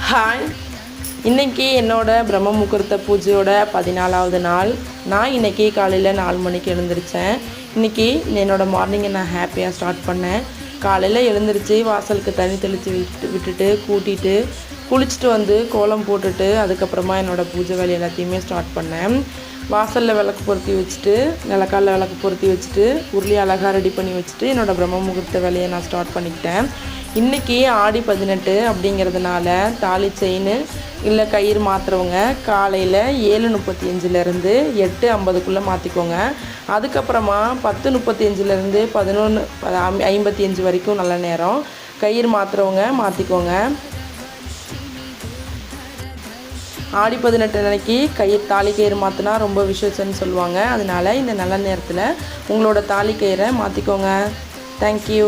Hi, இன்றைக்கி என்னோட பிரம்ம முகூர்த்த பூஜையோட 14வது நாள். நான் இன்றைக்கி காலையில் 4 மணிக்கு எழுந்திரிச்சேன். இன்றைக்கி என்னோடய மார்னிங்கை நான் ஹாப்பியாக ஸ்டார்ட் பண்ணேன். காலையில் எழுந்திரிச்சு வாசலுக்கு தண்ணி தெளித்து விட்டுட்டு கூட்டிகிட்டு குளிச்சுட்டு வந்து கோலம் போட்டுட்டு அதுக்கப்புறமா என்னோடய பூஜை வேலை எல்லாத்தையுமே ஸ்டார்ட் பண்ணேன். வாசலில் விளக்கு பொருத்தி வச்சுட்டு நிலக்காலில் விளக்கு பொருத்தி வச்சுட்டு உருளி அழகாக ரெடி பண்ணி வச்சுட்டு என்னோடய பிரம்ம முகூர்த்த வேலையை நான் ஸ்டார்ட் பண்ணிக்கிட்டேன். இன்றைக்கி ஆடி 18 அப்படிங்கிறதுனால தாலி செயின் இல்லை கயிறு மாற்றுறவங்க காலையில் 7:35லேருந்து 8:50க்குள்ளே மாற்றிக்கோங்க. அதுக்கப்புறமா 10:35லேருந்து 11:55 வரைக்கும் நல்ல நேரம். கயிறு மாற்றுறவங்க மாற்றிக்கோங்க. ஆடி 18 அன்னைக்கு தாலி கயிறு மாற்றினா ரொம்ப விசேஷம்னு சொல்லுவாங்க. அதனால் இந்த நல்ல நேரத்தில் உங்களோட தாலி கயிறை மாற்றிக்கோங்க. தேங்க்யூ.